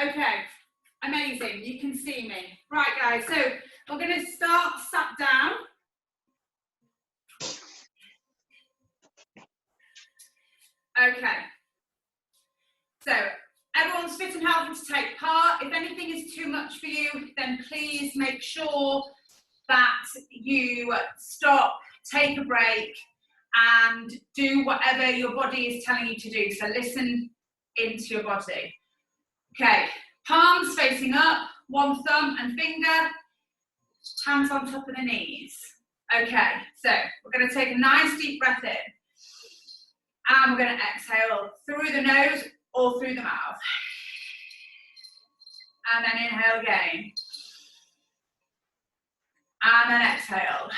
Okay, amazing, you can see me. Right guys, so we're gonna start sat down. Okay, so everyone's fit and healthy to take part. If anything is too much for you, then please make sure that you stop, take a break, and do whatever your body is telling you to do. So listen into your body. Okay, palms facing up, one thumb and finger, hands on top of the knees. Okay, so we're going to take a nice deep breath in. And we're going to exhale through the nose or through the mouth. And then inhale again. And then exhale.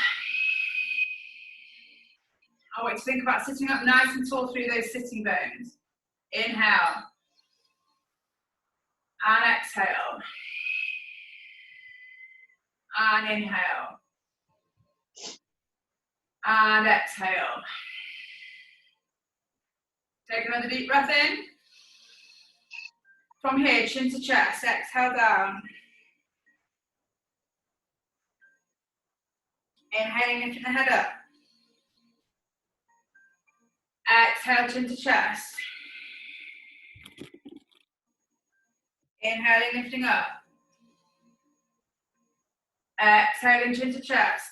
I want you to think about sitting up nice and tall through those sitting bones. Inhale. And exhale. And inhale. And exhale. Take another deep breath in. From here, chin to chest, exhale down. Inhaling, lifting the head up. Exhale, chin to chest. Inhaling, lifting up. Exhaling, chin to chest.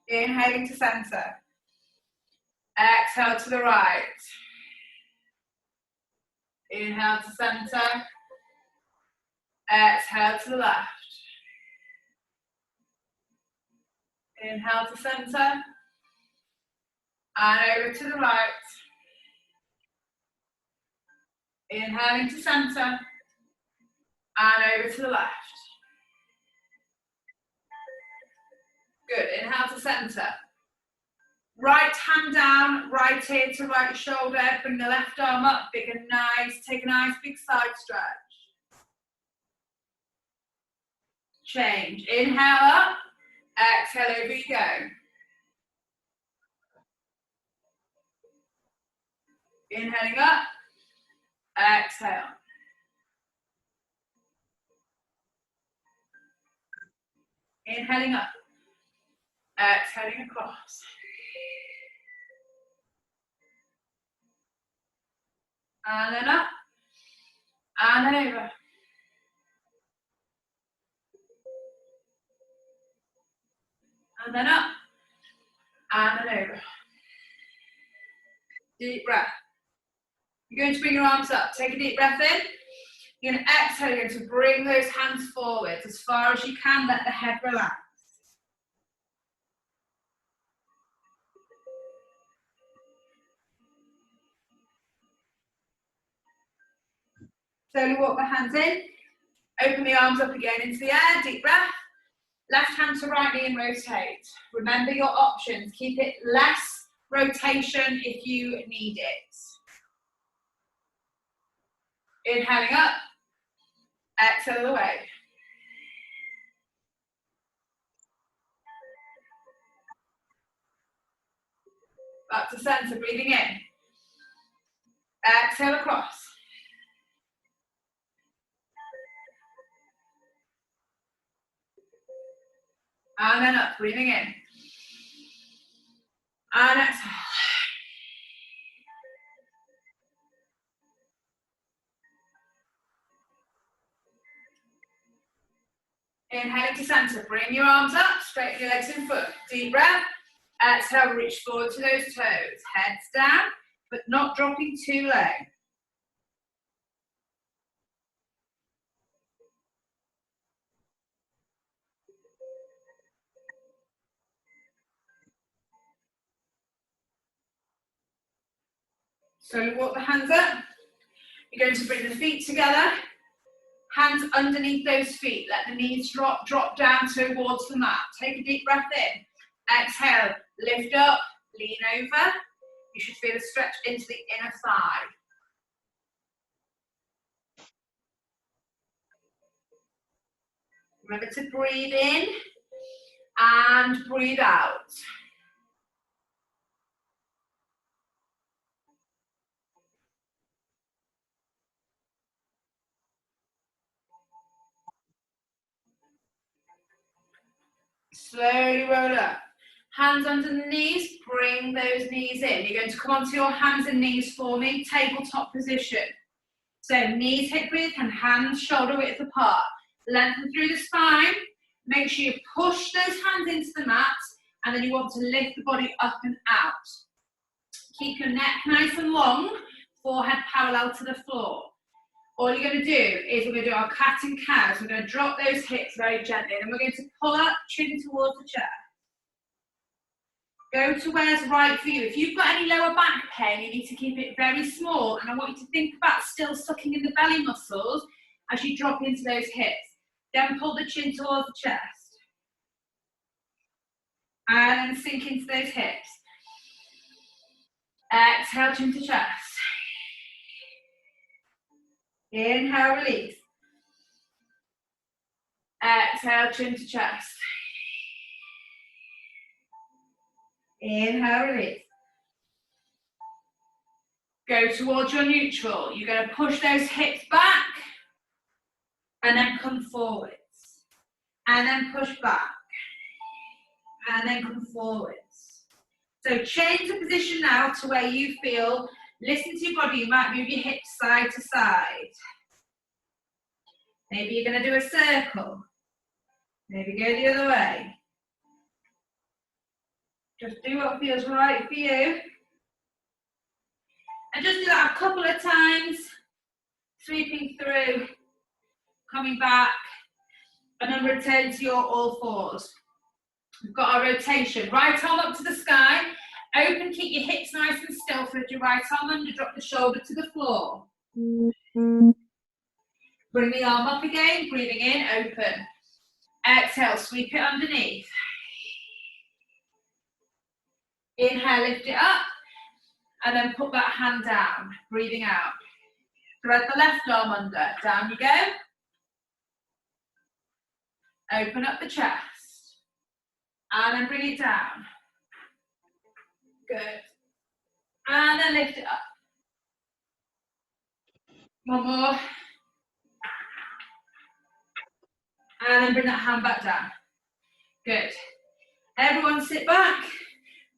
Inhaling to center. Exhale to the right. Inhale to center. Exhale to the left. Inhale to center. And over to the right. Inhaling to center. And over to the left. Good. Inhale to center. Right hand down, right ear to right shoulder. Bring the left arm up, big and nice. Take a nice big side stretch. Change. Inhale up. Exhale, over you go. Inhaling up. Exhale. Inhaling up. Exhaling across. And then up. And then over. And then up. And then over. Deep breath. You're going to bring your arms up. Take a deep breath in. You're going to exhale. You're going to bring those hands forward as far as you can. Let the head relax. Slowly walk the hands in. Open the arms up again into the air. Deep breath. Left hand to right knee and rotate. Remember your options. Keep it less rotation if you need it. Inhaling up. Exhale away. Back to center, breathing in. Exhale across. And then up, breathing in. And exhale. Inhaling to center, bring your arms up, straighten your legs in foot. Deep breath. Exhale, reach forward to those toes. Heads down, but not dropping too low. So walk the hands up. You're going to bring the feet together. Hands underneath those feet. Let the knees drop down towards the mat. Take a deep breath in. Exhale, lift up, lean over. You should feel a stretch into the inner thigh. Remember to breathe in and breathe out. Slowly roll up. Hands under the knees, bring those knees in. You're going to come onto your hands and knees for me, tabletop position. So knees hip width and hands shoulder width apart. Lengthen through the spine. Make sure you push those hands into the mat, and then you want to lift the body up and out. Keep your neck nice and long, forehead parallel to the floor. All you're going to do is we're going to do our cat and cow. So we're going to drop those hips very gently, and we're going to pull up, chin towards the chair. Go to where's right for you. If you've got any lower back pain, you need to keep it very small, and I want you to think about still sucking in the belly muscles as you drop into those hips. Then pull the chin towards the chest. And then sink into those hips. Exhale, chin to chest. Inhale, release. Exhale, chin to chest. Inhale, release. Go towards your neutral. You're going to push those hips back and then come forwards. And then push back. And then come forwards. So change the position now to where you feel. Listen to your body. You might move your hips side to side. Maybe you're going to do a circle. Maybe go the other way. Just do what feels right for you. And just do that a couple of times. Sweeping through, coming back, and then return to your all fours. We've got our rotation. Right arm up to the sky. Open, keep your hips nice and still. Thread your right arm under, drop the shoulder to the floor. Bring the arm up again, breathing in, open. Exhale, sweep it underneath. Inhale, lift it up, and then put that hand down, breathing out. Thread the left arm under, down you go. Open up the chest, and then bring it down. Good. And then lift it up. One more. And then bring that hand back down. Good. Everyone sit back.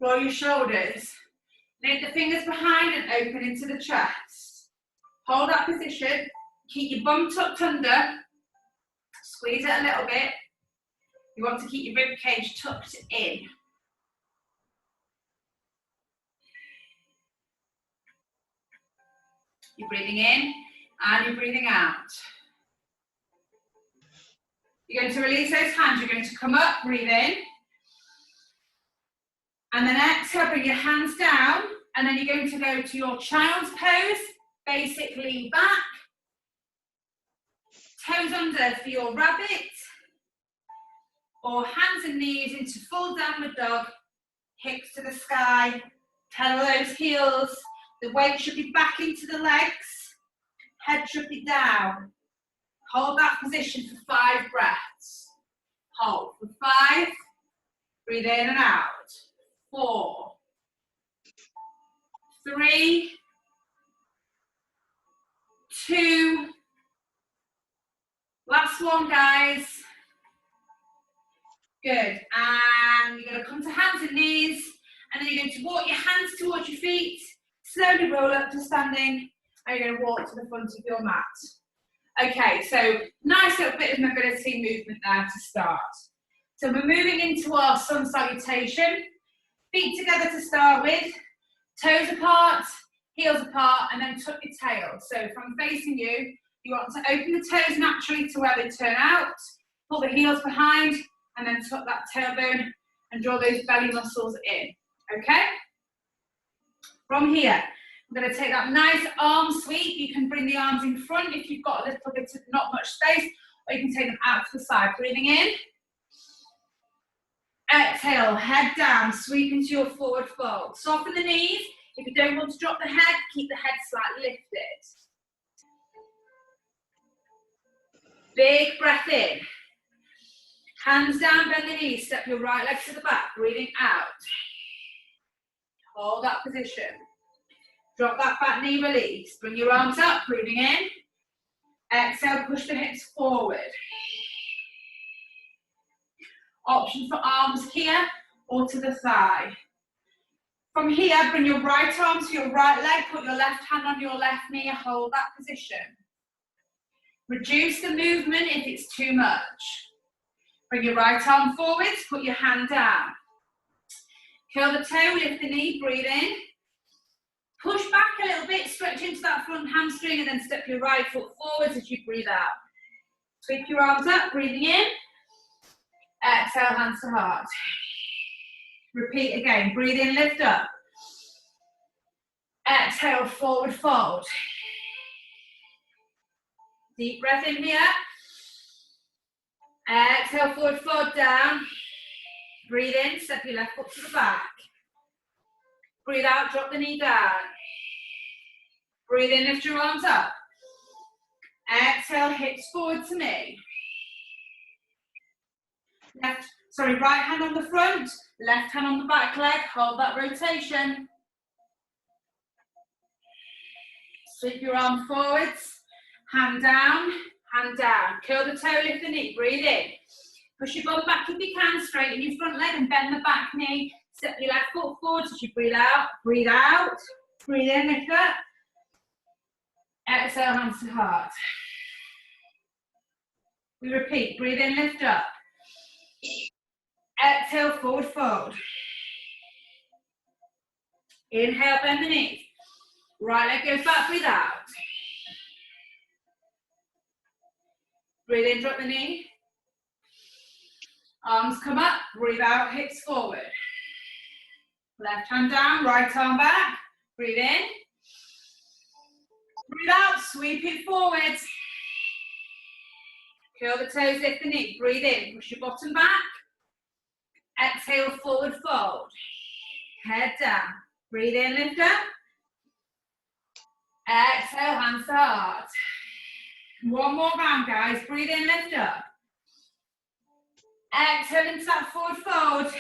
Roll your shoulders. Lift the fingers behind and open into the chest. Hold that position. Keep your bum tucked under. Squeeze it a little bit. You want to keep your rib cage tucked in. You're breathing in and you're breathing out. You're going to release those hands. You're going to come up, breathe in. And then exhale, bring your hands down. And then you're going to go to your child's pose. Basic lean back. Toes under for your rabbit. Or hands and knees into full downward dog. Hips to the sky. Pedal those heels. The weight should be back into the legs. Head should be down. Hold that position for 5 breaths. Hold for 5. Breathe in and out. 4, 3, 2. Last one, guys. Good. And you're going to come to hands and knees. And then you're going to walk your hands towards your feet. Slowly roll up to standing. And you're going to walk to the front of your mat. Okay, so nice little bit of mobility movement there to start. So we're moving into our sun salutation. Feet together to start with. Toes apart, heels apart, and then tuck your tail. So if I'm facing you, you want to open the toes naturally to where they turn out. Pull the heels behind, and then tuck that tailbone and draw those belly muscles in. Okay? From here, I'm going to take that nice arm sweep. You can bring the arms in front if you've got a little bit of not much space, or you can take them out to the side. Breathing in. Exhale, head down, sweep into your forward fold. Soften the knees. If you don't want to drop the head, keep the head slightly lifted. Big breath in. Hands down, bend the knees, step your right leg to the back, breathing out. Hold that position. Drop that back knee, release. Bring your arms up, breathing in. Exhale, push the hips forward. Option for arms here or to the thigh. From here, bring your right arm to your right leg, put your left hand on your left knee, hold that position. Reduce the movement if it's too much. Bring your right arm forwards, put your hand down. Curl the toe, lift the knee, breathe in. Push back a little bit, stretch into that front hamstring and then step your right foot forwards as you breathe out. Sweep your arms up, breathing in. Exhale, hands to heart. Repeat again, breathe in, lift up. Exhale, forward fold. Deep breath in here. Exhale, forward fold down. Breathe in, step your left foot to the back. Breathe out, drop the knee down. Breathe in, lift your arms up. Exhale, hips forward to knee. Right hand on the front, left hand on the back leg, hold that rotation. Sweep your arm forwards, hand down, curl the toe, lift the knee, breathe in. Push your bum back if you can, straighten your front leg and bend the back knee. Step your left foot forwards as you breathe out, breathe in, lift up. Exhale, hands to heart. We repeat, breathe in, lift up. Exhale, forward fold. Inhale, bend the knees. Right leg goes back, breathe out. Breathe in, drop the knee. Arms come up, breathe out, hips forward. Left hand down, right arm back. Breathe in. Breathe out, sweep it forward. Curl the toes, lift the knee. Breathe in, push your bottom back. Exhale, forward fold. Head down. Breathe in, lift up. Exhale, hands to heart. One more round, guys. Breathe in, lift up. Exhale into that forward fold.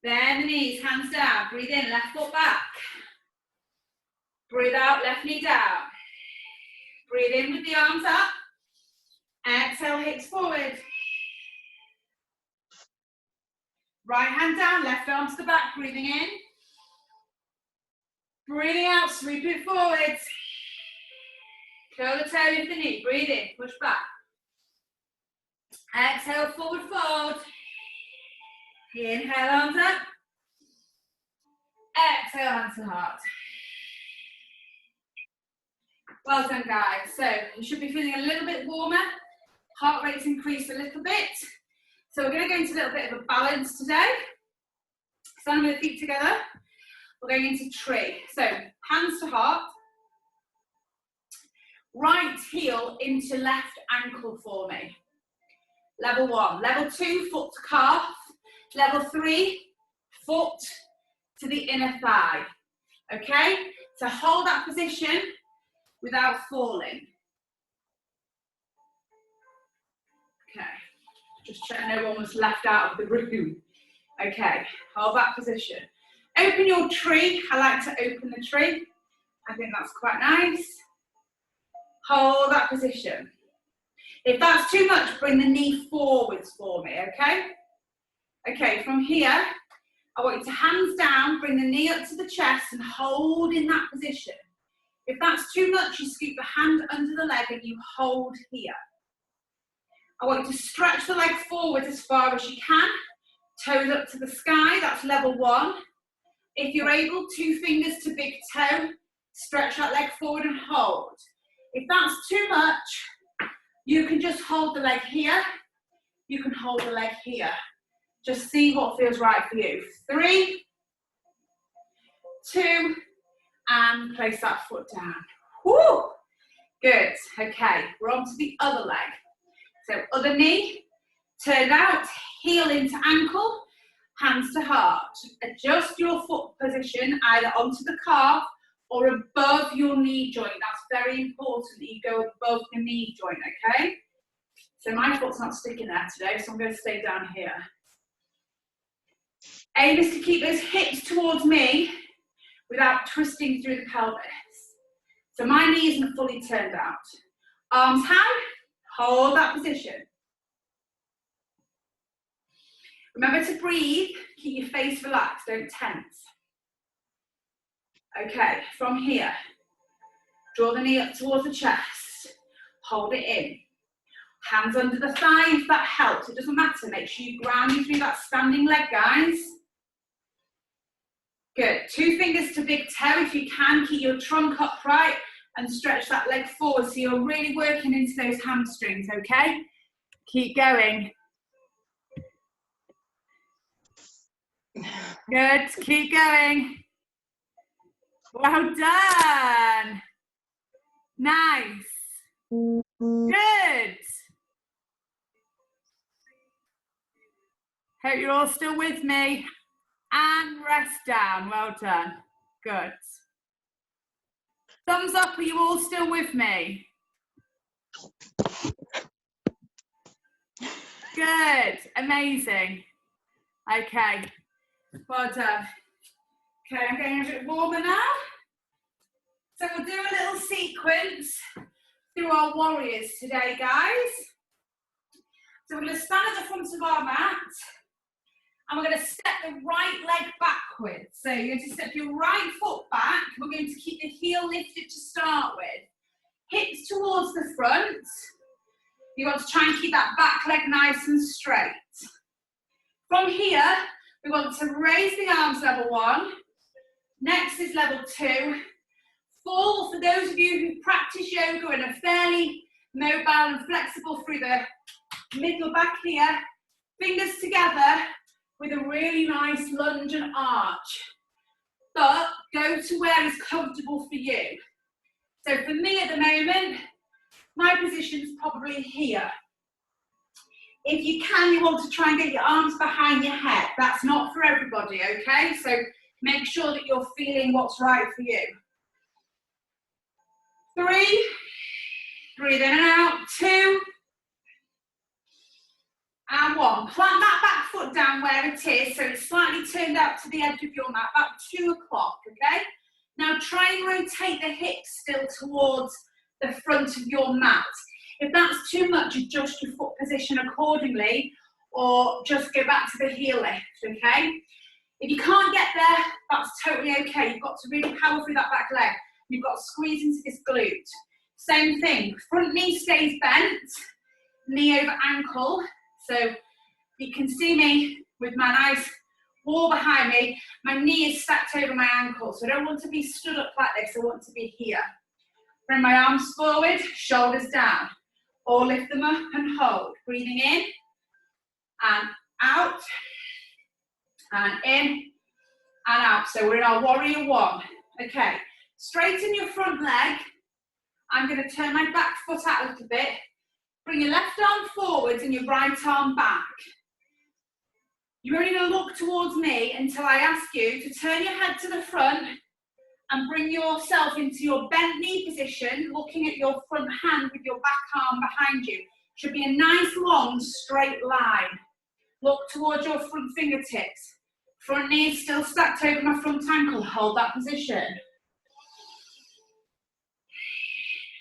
Bend the knees, hands down. Breathe in, left foot back. Breathe out, left knee down. Breathe in with the arms up. Exhale, hips forward. Right hand down, left arm to the back, breathing in. Breathing out, sweep it forward. Curl the toe, lift the knee, breathe in, push back. Exhale, forward fold. Inhale, arms up. Exhale, hands to heart. Well done, guys. So you should be feeling a little bit warmer. Heart rate's increased a little bit. So we're going to go into a little bit of a balance today. Standing with the feet together. We're going into tree. So hands to heart. Right heel into left ankle for me. Level 1. Level 2, foot to calf. Level 3, foot to the inner thigh. Okay? So hold that position without falling. Okay. Just check no one was left out of the room. Okay, hold that position. Open your tree. I like to open the tree. I think that's quite nice. Hold that position. If that's too much, bring the knee forwards for me, okay? Okay, from here, I want you to hands down, bring the knee up to the chest and hold in that position. If that's too much, you scoop the hand under the leg and you hold here. I want you to stretch the leg forward as far as you can. Toes up to the sky, that's level 1. If you're able, 2 fingers to big toe, stretch that leg forward and hold. If that's too much, you can just hold the leg here. You can hold the leg here. Just see what feels right for you. 3, 2, and place that foot down. Woo! Good. Okay, we're on to the other leg. So other knee, turn out, heel into ankle, hands to heart. Adjust your foot position either onto the calf or above your knee joint. That's very important that you go above the knee joint, okay? So my foot's not sticking there today, so I'm going to stay down here. Aim is to keep those hips towards me without twisting through the pelvis. So my knee isn't fully turned out. Arms high, hold that position. Remember to breathe, keep your face relaxed, don't tense. Okay, from here, draw the knee up towards the chest, hold it in. Hands under the thigh if that helps, it doesn't matter, make sure you ground you through that standing leg, guys. Good, 2 fingers to big toe if you can, keep your trunk upright and stretch that leg forward so you're really working into those hamstrings, okay? Keep going. Good, keep going. Well done. Nice. Good. Hope you're all still with me. And rest down, well done. Good. Thumbs up, are you all still with me? Good, amazing. Okay, well done. Okay, I'm getting a bit warmer now. So we'll do a little sequence through our warriors today, guys. So we're going to stand at the front of our mat and we're going to step the right leg backwards. So you're going to step your right foot back. We're going to keep the heel lifted to start with. Hips towards the front. You want to try and keep that back leg nice and straight. From here, we want to raise the arms level 1. Next is level 2. Full, for those of you who practice yoga and are fairly mobile and flexible through the middle back here, fingers together with a really nice lunge and arch. But go to where is comfortable for you. So for me at the moment, my position is probably here. If you can, you want to try and get your arms behind your head. That's not for everybody, okay? So make sure that you're feeling what's right for you. 3, breathe in and out, 2, and 1. Plant that back foot down where it is, so it's slightly turned out to the edge of your mat, about 2 o'clock, okay? Now try and rotate the hips still towards the front of your mat. If that's too much, adjust your foot position accordingly, or just go back to the heel lift, okay? If you can't get there, that's totally okay. You've got to really power through that back leg. You've got to squeeze into this glute. Same thing, front knee stays bent, knee over ankle. So you can see me with my nice wall behind me. My knee is stacked over my ankle. So I don't want to be stood up like this, I want to be here. Bring my arms forward, shoulders down. Or lift them up and hold. Breathing in and out and in and out. So we're in our warrior 1. Okay, straighten your front leg. I'm going to turn my back foot out a little bit. Bring your left arm forwards and your right arm back. You're only going to look towards me until I ask you to turn your head to the front and bring yourself into your bent knee position, looking at your front hand with your back arm behind you. Should be a nice, long, straight line. Look towards your front fingertips. Front knee is still stacked over my front ankle. Hold that position.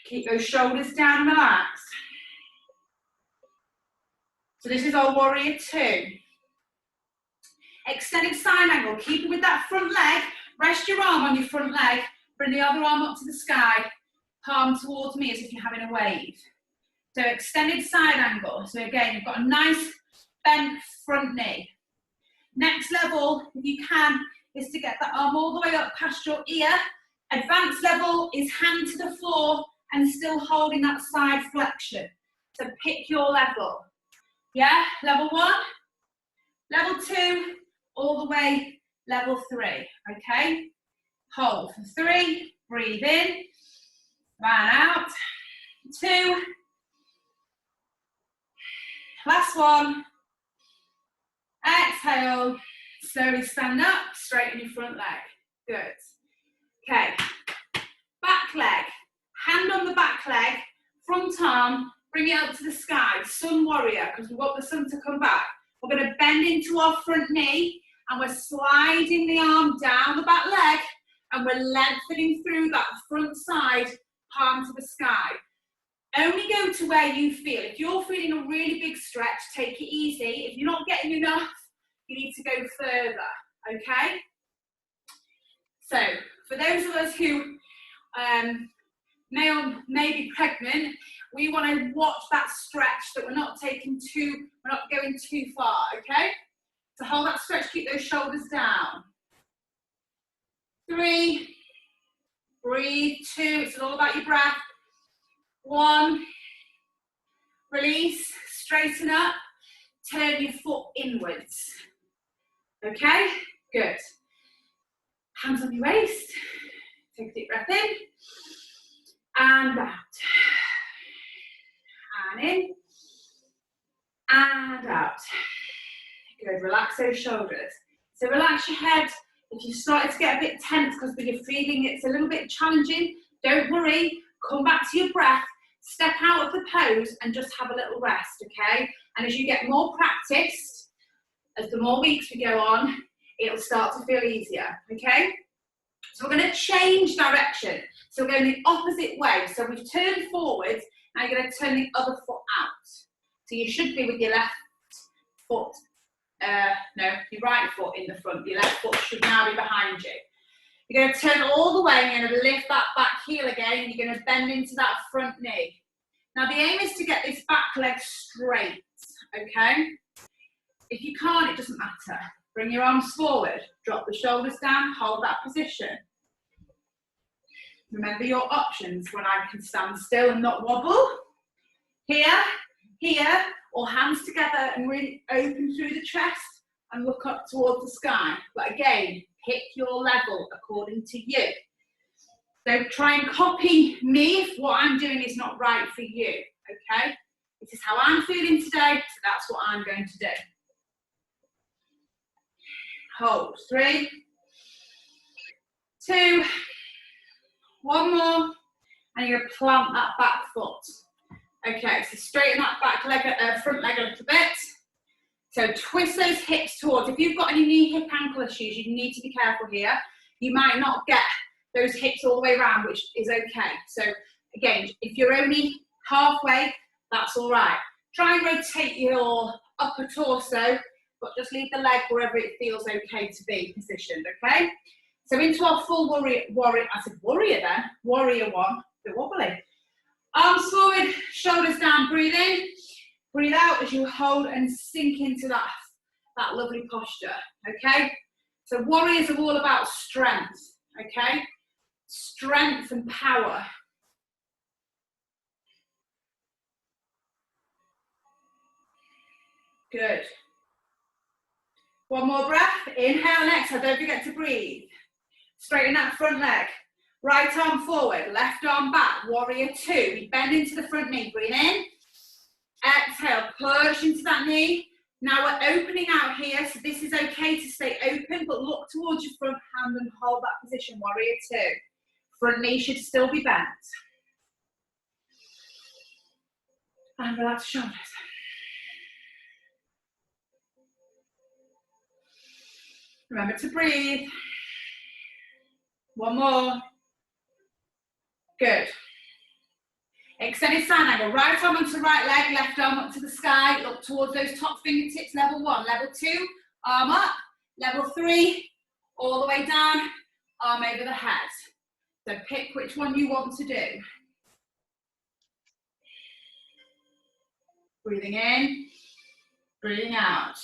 Keep those shoulders down and relaxed. So this is our warrior 2. Extended side angle. Keep it with that front leg. Rest your arm on your front leg. Bring the other arm up to the sky. Palm towards me as if you're having a wave. So extended side angle. So again, you've got a nice bent front knee. Next level, if you can, is to get that arm all the way up past your ear. Advanced level is hand to the floor and still holding that side flexion. So pick your level. Yeah, level 1, level 2, all the way level 3, okay? Hold for 3, breathe in, and out, 2, last 1, exhale, slowly stand up, straighten your front leg, good. Okay, back leg, hand on the back leg, front arm, bring it up to the sky, sun warrior, because we want the sun to come back. We're going to bend into our front knee, and we're sliding the arm down the back leg, and we're lengthening through that front side, palm to the sky. Only go to where you feel. If you're feeling a really big stretch, take it easy. If you're not getting enough, you need to go further, okay? So, for those of us who may be pregnant, we want to watch that stretch, that we're not going too far, okay? So hold that stretch, keep those shoulders down. 3, breathe. 2, it's all about your breath. 1, release, straighten up, turn your foot inwards. Okay, good. Hands on your waist, take a deep breath in, and out. And in, and out. Good, relax those shoulders. So relax your head. If you started to get a bit tense because you're feeling it's a little bit challenging, don't worry, come back to your breath, step out of the pose and just have a little rest, okay? And as you get more practiced, as the more weeks we go on, it'll start to feel easier, okay? So we're going to change direction. So we're going the opposite way. So we've turned forwards, now you're going to turn the other foot out. So you should be with your left foot, your right foot in the front. Your left foot should now be behind you. You're going to turn all the way and you're going to lift that back heel again. And you're going to bend into that front knee. Now the aim is to get this back leg straight, okay? If you can't, it doesn't matter. Bring your arms forward, drop the shoulders down, hold that position. Remember your options when I can stand still and not wobble. Here, here, or hands together and really open through the chest and look up towards the sky. But again, pick your level according to you. So try and copy me if what I'm doing is not right for you, okay? This is how I'm feeling today, so that's what I'm going to do. Hold, 3, 2, 1 more, and you're going to plant that back foot. Okay, so straighten that back leg, front leg a little bit. So twist those hips towards. If you've got any knee, hip, ankle issues, you need to be careful here. You might not get those hips all the way around, which is okay. So again, if you're only halfway, that's all right. Try and rotate your upper torso, but just leave the leg wherever it feels okay to be positioned, okay? So into our full warrior one, a bit wobbly. Arms forward, shoulders down, breathe in, breathe out as you hold and sink into that lovely posture, okay? So warriors are all about strength, okay? Strength and power. Good. One more breath, inhale and exhale, don't forget to breathe. Straighten that front leg. Right arm forward, left arm back, warrior 2. We bend into the front knee, breathe in. Exhale, push into that knee. Now we're opening out here, so this is okay to stay open, but look towards your front hand and hold that position, warrior 2. Front knee should still be bent. And relax shoulders. Remember to breathe. One more. Good. Extended side angle. Right arm onto right leg, left arm up to the sky. Look towards those top fingertips. Level 1. Level 2, arm up. Level 3, all the way down, arm over the head. So pick which one you want to do. Breathing in, breathing out.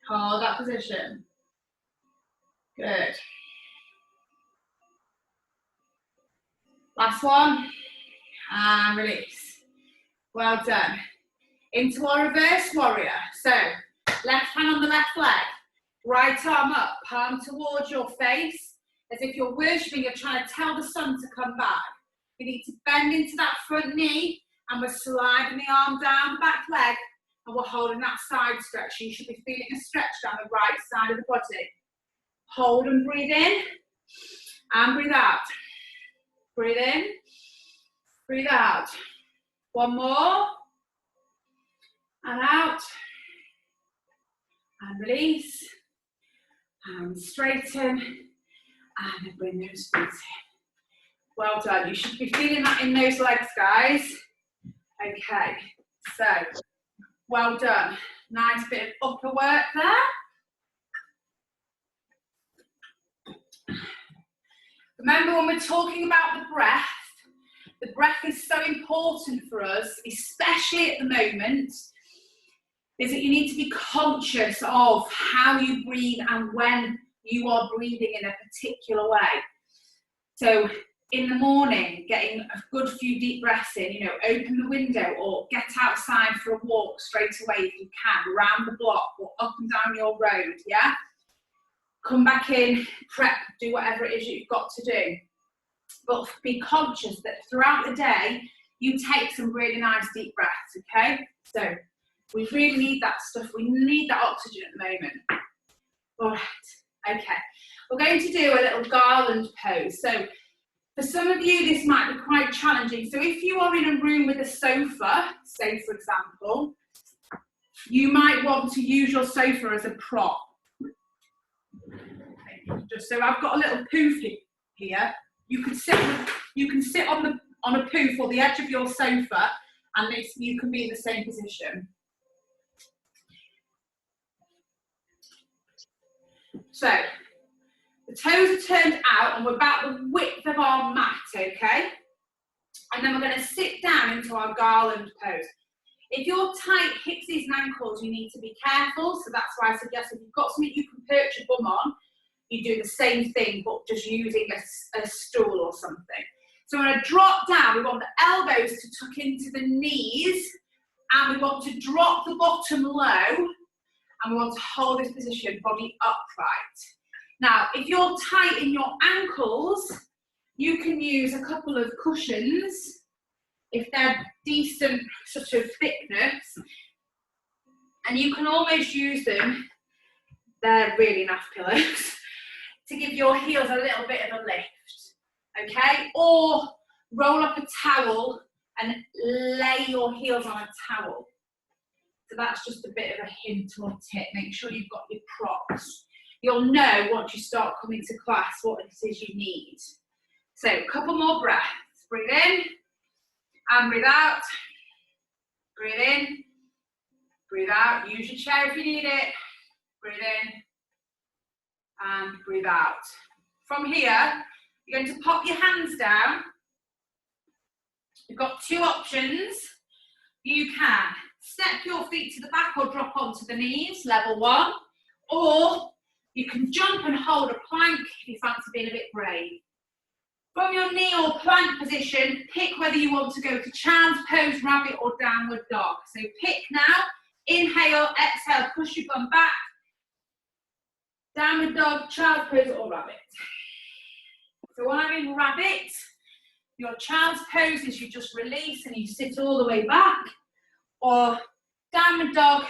Hold that position. Good. Last one, and release. Well done. Into our reverse warrior. So, left hand on the left leg, right arm up, palm towards your face, as if you're worshipping, you're trying to tell the sun to come back. You need to bend into that front knee, and we're sliding the arm down the back leg, and we're holding that side stretch. You should be feeling a stretch down the right side of the body. Hold and breathe in, and breathe out. Breathe in, breathe out. One more, and out, and release, and straighten, and bring those feet in. Well done, you should be feeling that in those legs, guys. Okay, so, well done. Nice bit of upper work there. Remember, when we're talking about the breath is so important for us, especially at the moment, is that you need to be conscious of how you breathe and when you are breathing in a particular way. So in the morning, getting a good few deep breaths in, you know, open the window or get outside for a walk straight away if you can, around the block or up and down your road, yeah? Come back in, prep, do whatever it is you've got to do. But be conscious that throughout the day, you take some really nice deep breaths, okay? So we really need that stuff. We need that oxygen at the moment. All right, okay. We're going to do a little garland pose. So for some of you, this might be quite challenging. So if you are in a room with a sofa, say for example, you might want to use your sofa as a prop. Just so I've got a little poof here. You can sit on a poof or the edge of your sofa, and you can be in the same position. So the toes are turned out and we're about the width of our mat, okay? And then we're going to sit down into our garland pose. If you're tight hips and ankles, you need to be careful. So that's why I suggest if you've got something you can perch your bum on, you do the same thing, but just using a stool or something. So we're going to drop down. We want the elbows to tuck into the knees, and we want to drop the bottom low, and we want to hold this position, body upright. Now, if you're tight in your ankles, you can use a couple of cushions, if they're decent sort of thickness, and you can almost use them, they're really nice pillows, to give your heels a little bit of a lift, okay? Or roll up a towel and lay your heels on a towel. So that's just a bit of a hint or tip. Make sure you've got your props. You'll know once you start coming to class what it is you need. So a couple more breaths. Breathe in and breathe out. Breathe in, breathe out. Use your chair if you need it. Breathe in and breathe out. From here, you're going to pop your hands down. You've got two options. You can step your feet to the back or drop onto the knees, level one, or you can jump and hold a plank if you fancy being a bit brave. From your knee or plank position, pick whether you want to go to child's pose, rabbit, or downward dog. So pick now, inhale, exhale, push your bum back, downward dog, child's pose, or rabbit. So when I'm in rabbit, your child's pose is you just release and you sit all the way back, or downward dog,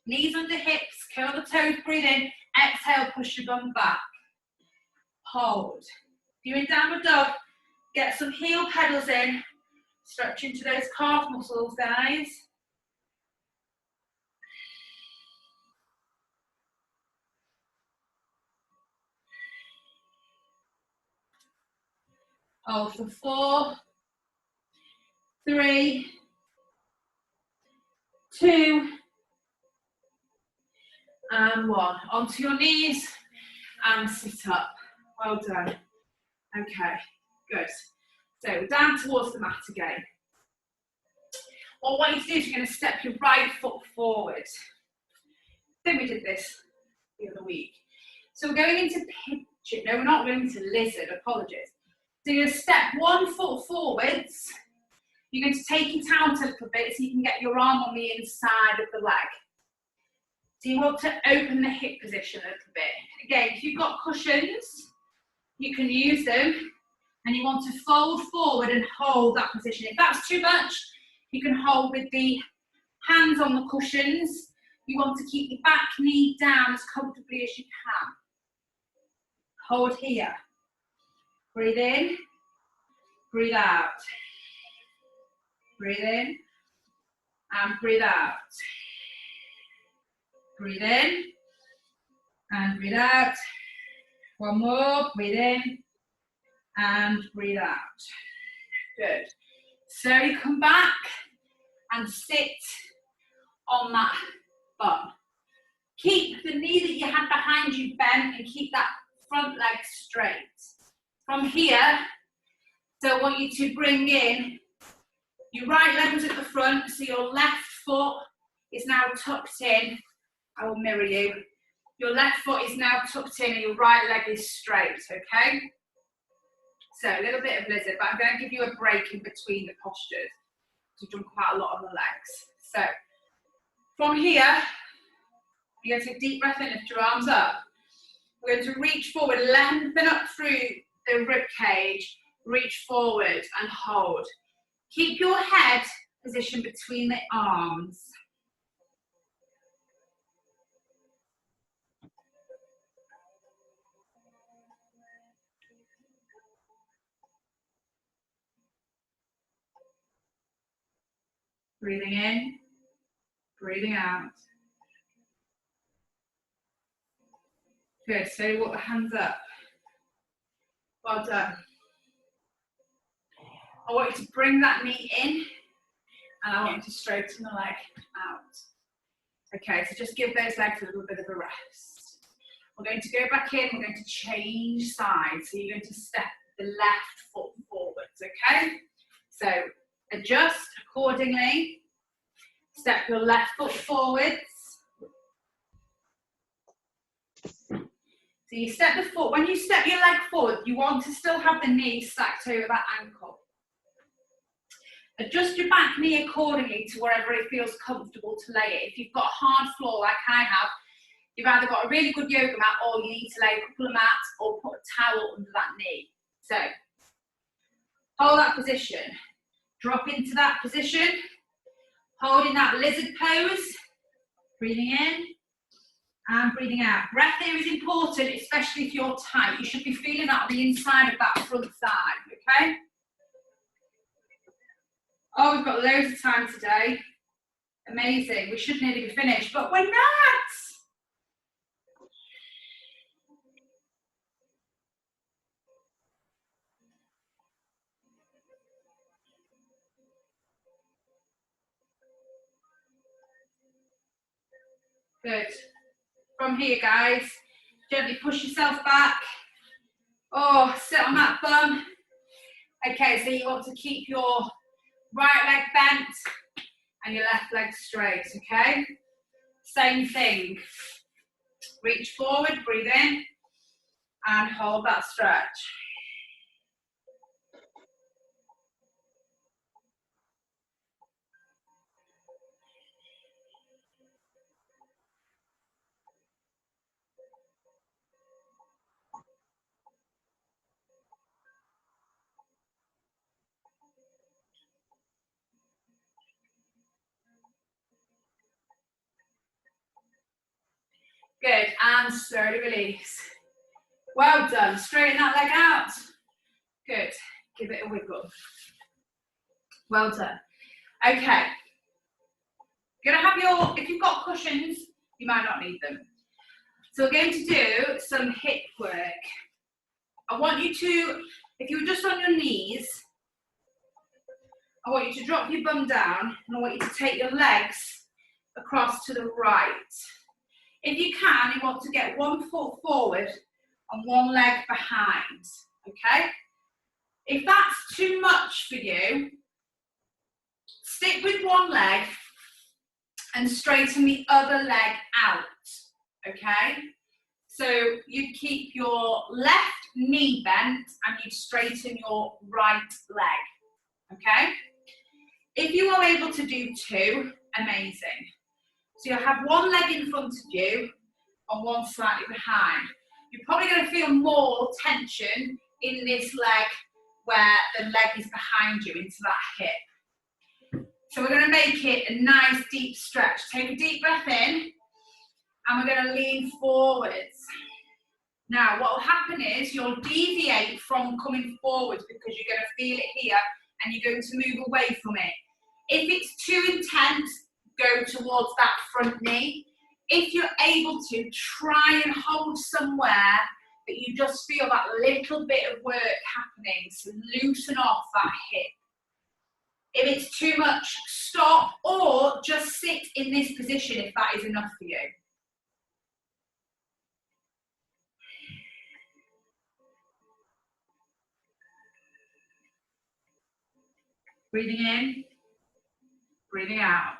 knees under hips, curl the toes, breathe in, exhale, push your bum back. Hold. If you're in downward dog, get some heel pedals in, stretch into those calf muscles, guys. Hold for 4, 3, 2, and 1. Onto your knees and sit up. Well done. Okay, good. So down towards the mat again. What I want you to do is you're going to step your right foot forward. I think we did this the other week. So we're going into pigeon. No, we're not going to lizard, apologies. So you're going to step one foot forwards. You're going to take it out a little bit so you can get your arm on the inside of the leg. So you want to open the hip position a little bit. Again, if you've got cushions, you can use them. And you want to fold forward and hold that position. If that's too much, you can hold with the hands on the cushions. You want to keep your back knee down as comfortably as you can. Hold here. Breathe in, breathe out. Breathe in and breathe out. Breathe in and breathe out. One more, breathe in and breathe out. Good. Slowly come back and sit on that bum. Keep the knee that you had behind you bent and keep that front leg straight. From here, so I want you to bring in your right leg was at the front, so your left foot is now tucked in. I will mirror you. Your left foot is now tucked in and your right leg is straight, okay? So a little bit of lizard, but I'm going to give you a break in between the postures. We've done quite a lot on the legs. So from here, you're going to take a deep breath in, lift your arms up. We're going to reach forward, lengthen up through the rib cage, reach forward and hold. Keep your head positioned between the arms. Breathing in, breathing out. Good, so walk the hands up. Well done. I want you to bring that knee in and I want you to straighten the leg out. Okay, so just give those legs a little bit of a rest. We're going to go back in, we're going to change sides. So you're going to step the left foot forwards, okay? So adjust accordingly. Step your left foot forwards. So you step the foot, when you step your leg forward, you want to still have the knee stacked over that ankle. Adjust your back knee accordingly to wherever it feels comfortable to lay it. If you've got a hard floor like I have, you've either got a really good yoga mat or you need to lay a couple of mats or put a towel under that knee. So, hold that position. Drop into that position. Holding that lizard pose. Breathing in and breathing out. Breath here is important, especially if you're tight. You should be feeling that on the inside of that front side, okay? Oh, we've got loads of time today. Amazing. We should nearly be finished, but we're not. Good. From here, guys, gently push yourself back. Oh, sit on that bum. Okay, so you want to keep your right leg bent and your left leg straight, okay? Same thing. Reach forward, breathe in, and hold that stretch. Good, and slowly release. Well done, straighten that leg out. Good, give it a wiggle. Well done. Okay, you're gonna have your, if you've got cushions, you might not need them. So we're going to do some hip work. I want you to, if you were just on your knees, I want you to drop your bum down and I want you to take your legs across to the right. If you can, you want to get one foot forward and one leg behind, okay? If that's too much for you, stick with one leg and straighten the other leg out, okay? So you keep your left knee bent and you straighten your right leg, okay? If you are able to do two, amazing. So you'll have one leg in front of you and one slightly behind. You're probably going to feel more tension in this leg where the leg is behind you into that hip. So we're going to make it a nice deep stretch. Take a deep breath in and we're going to lean forwards. Now what will happen is you'll deviate from coming forwards because you're going to feel it here and you're going to move away from it. If it's too intense, go towards that front knee. If you're able to, try and hold somewhere that you just feel that little bit of work happening, so loosen off that hip. If it's too much, stop or just sit in this position if that is enough for you. Breathing in, breathing out.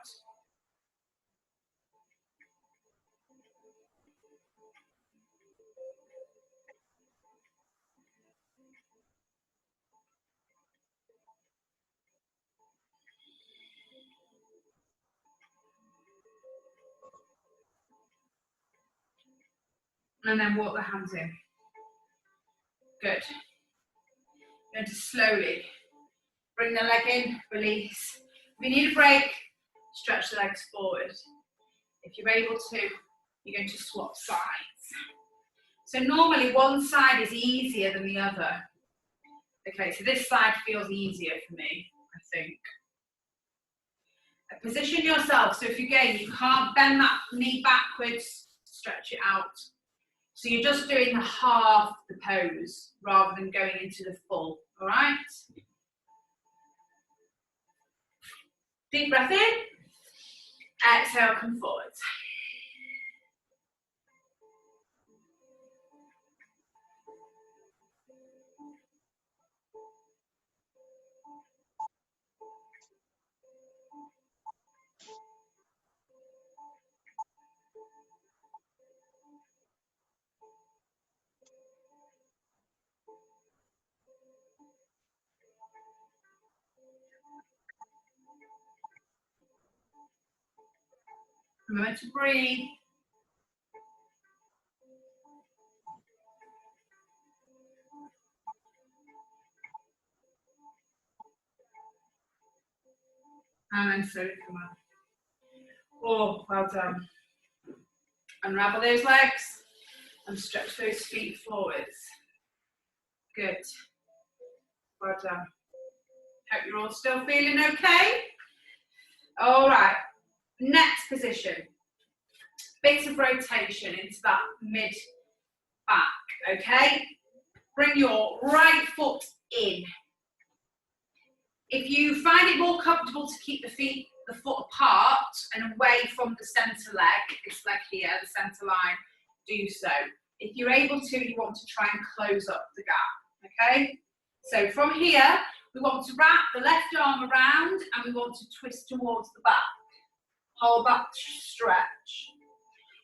And then walk the hands in. Good. You're going to slowly bring the leg in, release. If you need a break, stretch the legs forward. If you're able to, you're going to swap sides. So normally one side is easier than the other. Okay, so this side feels easier for me, I think. Position yourself, so if you can't bend that knee backwards, stretch it out. So you're just doing the half the pose rather than going into the full, all right? Deep breath in, exhale, come forward. Remember to breathe. And then slowly come up. Oh, well done. Unravel those legs and stretch those feet forwards. Good. Well done. Hope you're all still feeling okay. All right, next position. Bit of rotation into that mid back, okay? Bring your right foot in. If you find it more comfortable to keep the foot apart and away from the centre leg, this leg here, the centre line, do so. If you're able to, you want to try and close up the gap, okay? So from here, we want to wrap the left arm around and we want to twist towards the back. Hold that stretch.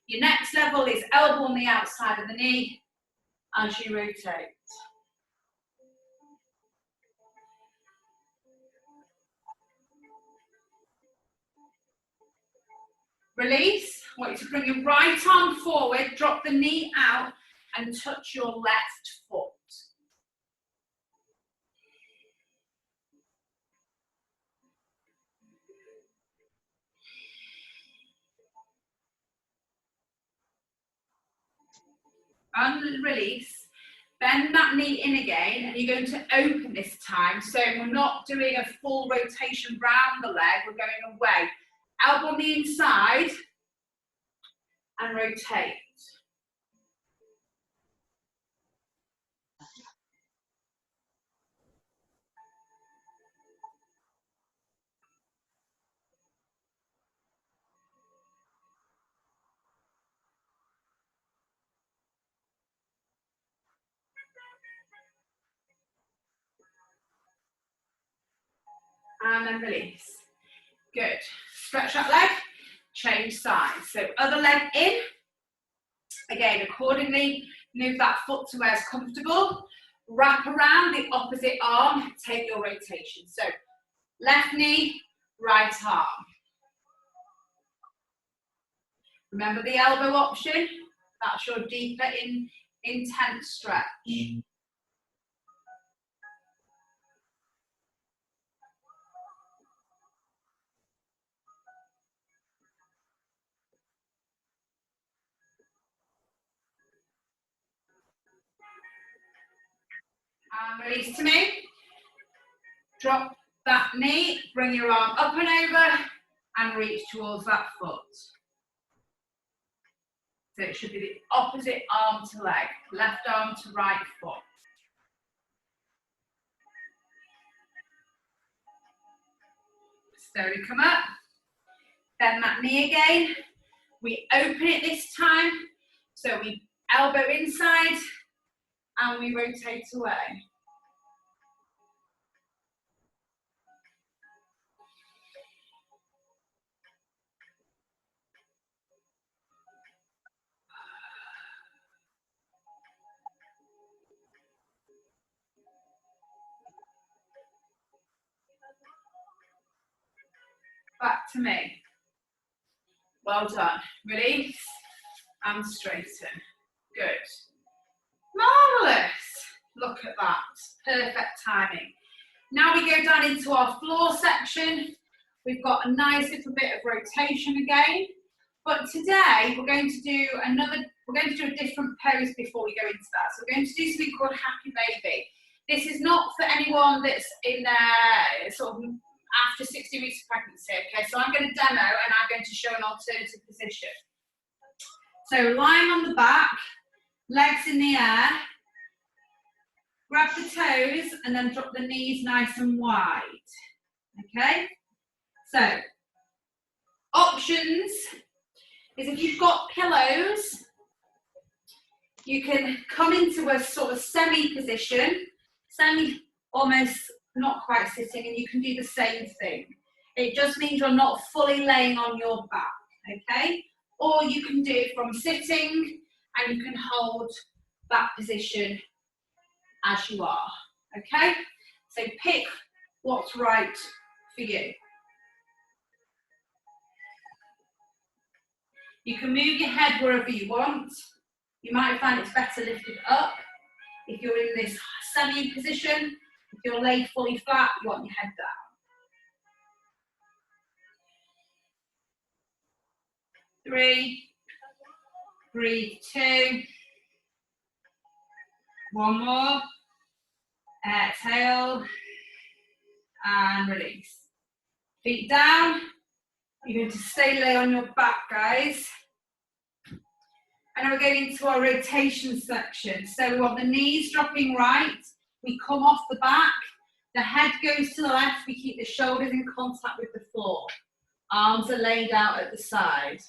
Your next level is elbow on the outside of the knee as you rotate. Release. I want you to bring your right arm forward, drop the knee out and touch your left foot. And release. Bend that knee in again and you're going to open this time. So we're not doing a full rotation round the leg, we're going away. Elbow on the inside and rotate. And then release. Good. Stretch that leg, change sides. So other leg in. Again, accordingly, move that foot to where it's comfortable. Wrap around the opposite arm, take your rotation. So left knee, right arm. Remember the elbow option? That's your deeper, intense stretch. And release to me. Drop that knee, bring your arm up and over, and reach towards that foot. So it should be the opposite arm to leg, left arm to right foot. Slowly come up, bend that knee again. We open it this time, so we elbow inside and we rotate away. Back to me. Well done. Release and straighten. Good. Marvellous. Look at that. Perfect timing. Now we go down into our floor section. We've got a nice little bit of rotation again. But today we're going to do a different pose before we go into that. So we're going to do something called Happy Baby. This is not for anyone that's in their sort of after 60 weeks of pregnancy, okay? So I'm going to demo and I'm going to show an alternative position. So lying on the back, legs in the air, grab the toes and then drop the knees nice and wide, okay? So, options is if you've got pillows, you can come into a sort of semi-position, almost not quite sitting, and you can do the same thing. It just means you're not fully laying on your back, okay? Or you can do it from sitting, and you can hold that position as you are, okay? So pick what's right for you. You can move your head wherever you want. You might find it's better lifted up. If you're in this semi position, if you're laid fully flat, you want your head down. 3, breathe 2, 1 more, exhale, and release. Feet down, you're going to stay lay on your back, guys. And now we're going into our rotation section. So we want the knees dropping right, we come off the back, the head goes to the left, we keep the shoulders in contact with the floor. Arms are laid out at the side.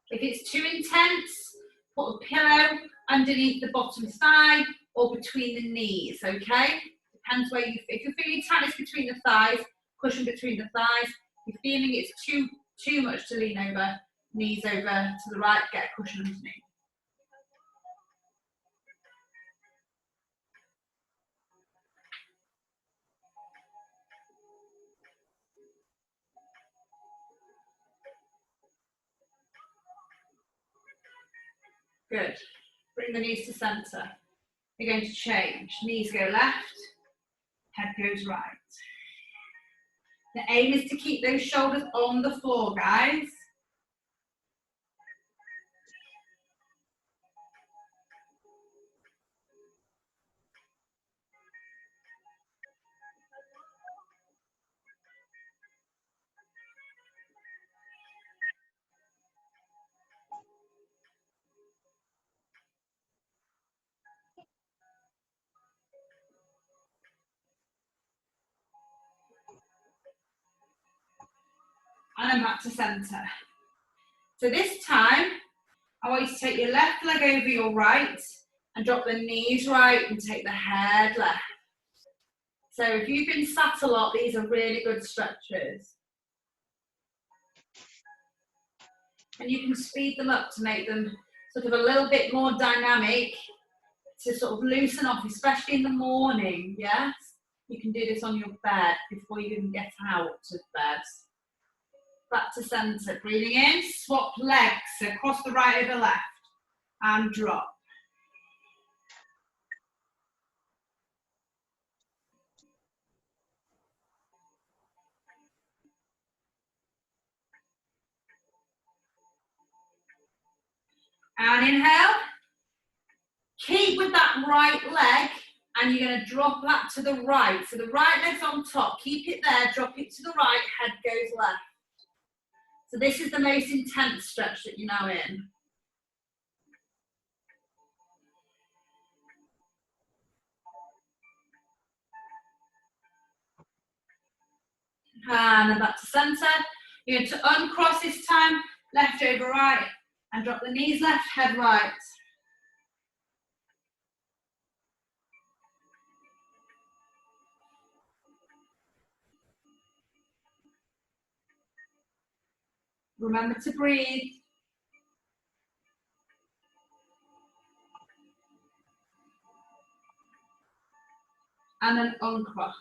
If it's too intense, put a pillow underneath the bottom thigh or between the knees, okay? Depends where if you're feeling tightness between the thighs, cushion between the thighs. If you're feeling it's too much to lean over, knees over to the right, get a cushion underneath. Good. Bring the knees to centre. You're going to change. Knees go left, head goes right. The aim is to keep those shoulders on the floor, guys. And then back to centre. So this time, I want you to take your left leg over your right and drop the knees right and take the head left. So if you've been sat a lot, these are really good stretches. And you can speed them up to make them sort of a little bit more dynamic, to sort of loosen off, especially in the morning, yes? You can do this on your bed before you even get out of bed. Back to centre, breathing in, swap legs, so cross the right over left, and drop. And inhale, keep with that right leg, and you're going to drop that to the right. So the right leg's on top, keep it there, drop it to the right, head goes left. So this is the most intense stretch that you're now in. And then back to centre. You're going to uncross this time, left over right, and drop the knees left, head right. Remember to breathe. And then uncross.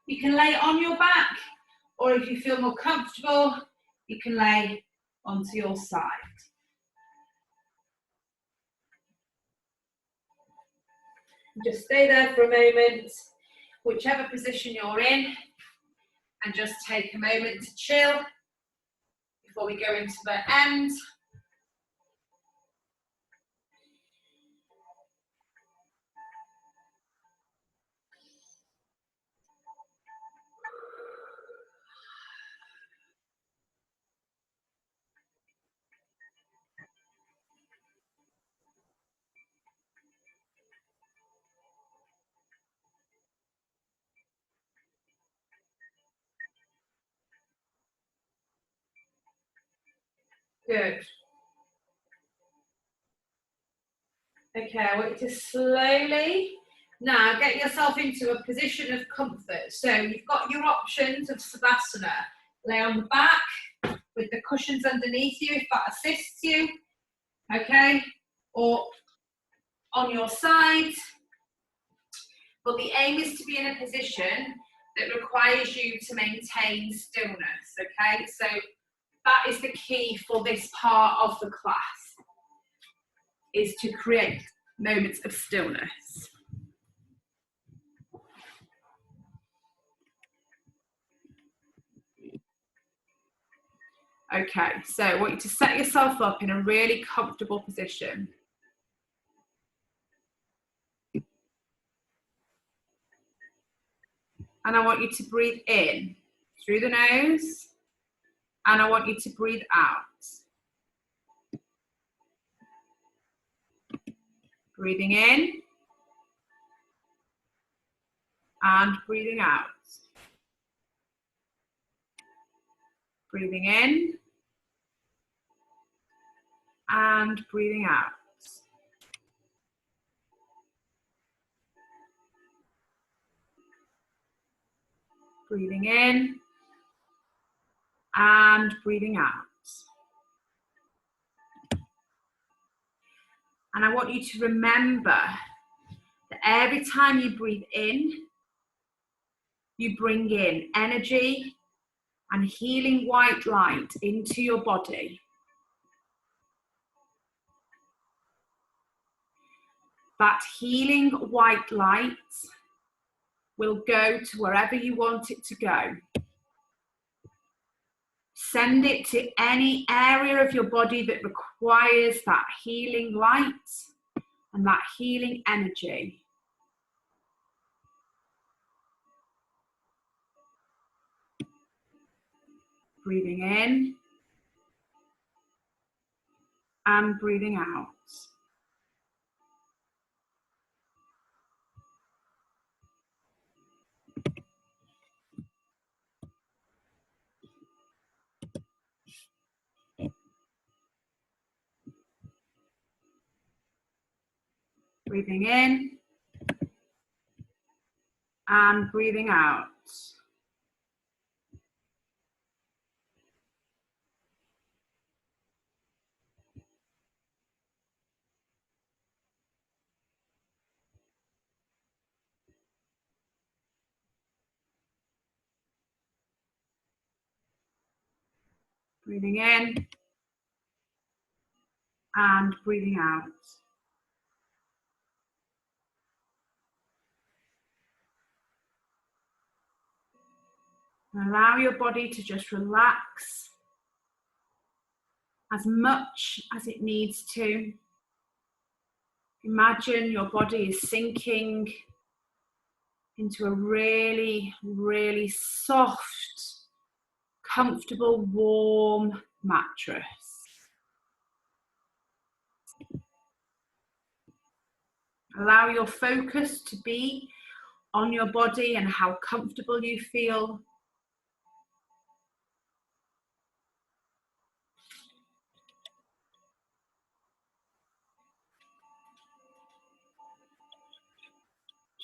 You can lay on your back, or if you feel more comfortable, you can lay onto your side. Just stay there for a moment, whichever position you're in, and just take a moment to chill before we go into the end. Good. Okay, I want you to slowly now get yourself into a position of comfort. So you've got your options of Savasana. Lay on the back with the cushions underneath you if that assists you, okay? Or on your side. But the aim is to be in a position that requires you to maintain stillness, okay? So that is the key for this part of the class, is to create moments of stillness. Okay, so I want you to set yourself up in a really comfortable position. And I want you to breathe in through the nose, and I want you to breathe out. Breathing in and breathing out. Breathing in and breathing out. Breathing in and breathing out. And I want you to remember that every time you breathe in, you bring in energy and healing white light into your body. That healing white light will go to wherever you want it to go. Send it to any area of your body that requires that healing light and that healing energy. Breathing in and breathing out. Breathing in and breathing out. Breathing in and breathing out. And allow your body to just relax as much as it needs to. Imagine your body is sinking into a really, really soft, comfortable, warm mattress. Allow your focus to be on your body and how comfortable you feel.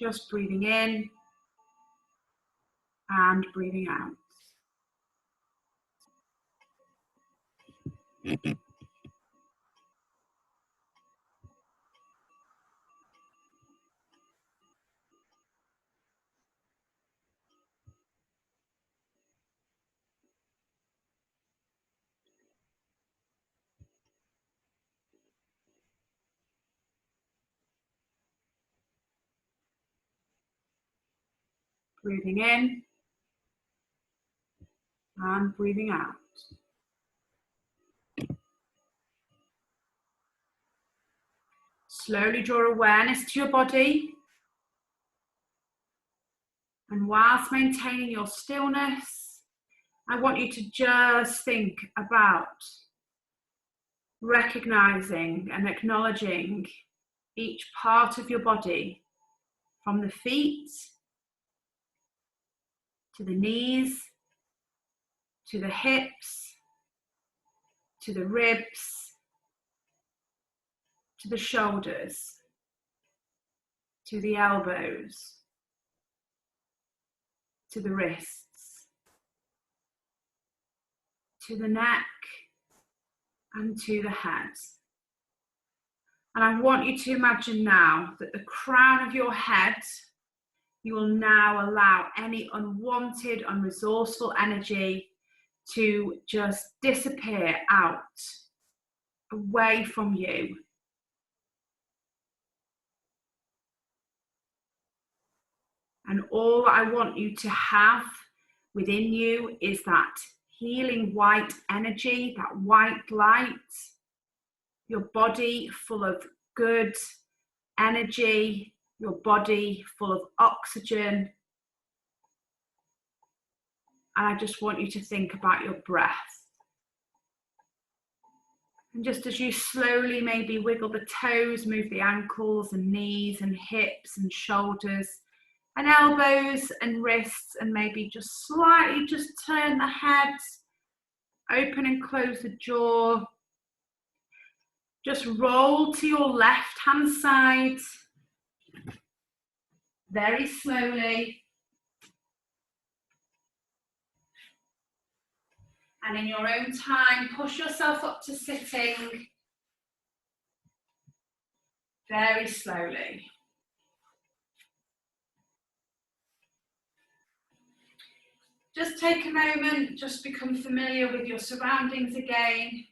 Just breathing in and breathing out. Breathing in and breathing out. Slowly draw awareness to your body. And whilst maintaining your stillness, I want you to just think about recognizing and acknowledging each part of your body, from the feet to the knees, to the hips, to the ribs, to the shoulders, to the elbows, to the wrists, to the neck, and to the head. And I want you to imagine now that the crown of your head, you will now allow any unwanted, unresourceful energy to just disappear out, away from you. And all I want you to have within you is that healing white energy, that white light, your body full of good energy, your body full of oxygen. And I just want you to think about your breath. And just as you slowly maybe wiggle the toes, move the ankles and knees and hips and shoulders and elbows and wrists, and maybe just slightly just turn the head, open and close the jaw. Just roll to your left hand side, very slowly. And in your own time, push yourself up to sitting, very slowly. Just take a moment, just become familiar with your surroundings again.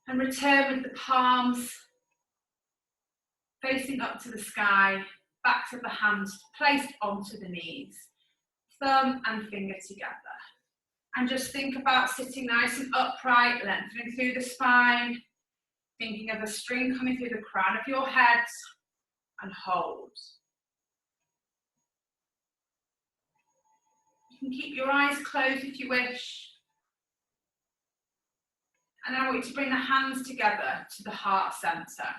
And return with the palms facing up to the sky, backs of the hands placed onto the knees, thumb and finger together. And just think about sitting nice and upright, lengthening through the spine, thinking of a string coming through the crown of your head, and hold. You can keep your eyes closed if you wish. And then I want you to bring the hands together to the heart center.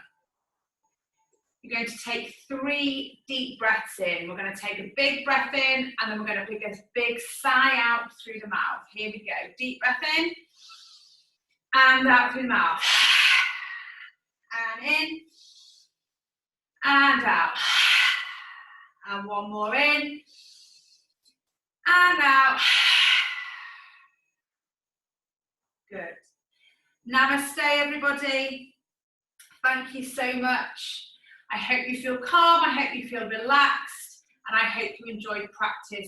You're going to take 3 deep breaths in. We're going to take a big breath in, and then we're going to take a big sigh out through the mouth. Here we go. Deep breath in, and out through the mouth. And in, and out. And one more in, and out. Good. Namaste, everybody. Thank you so much. I hope you feel calm, I hope you feel relaxed, and I hope you enjoyed practice.